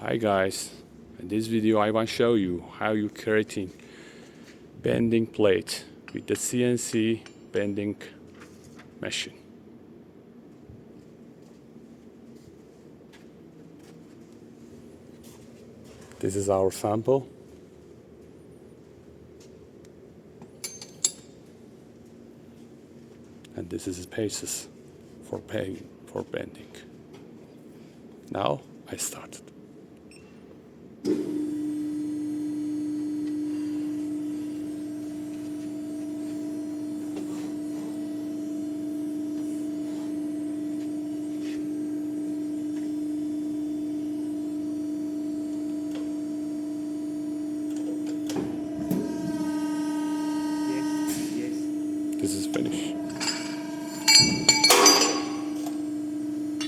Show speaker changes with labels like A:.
A: Hi guys, in this video I want to show you how you creating bending plate with the CNC bending machine. This is our sample. And this is paces for bending. Now I started.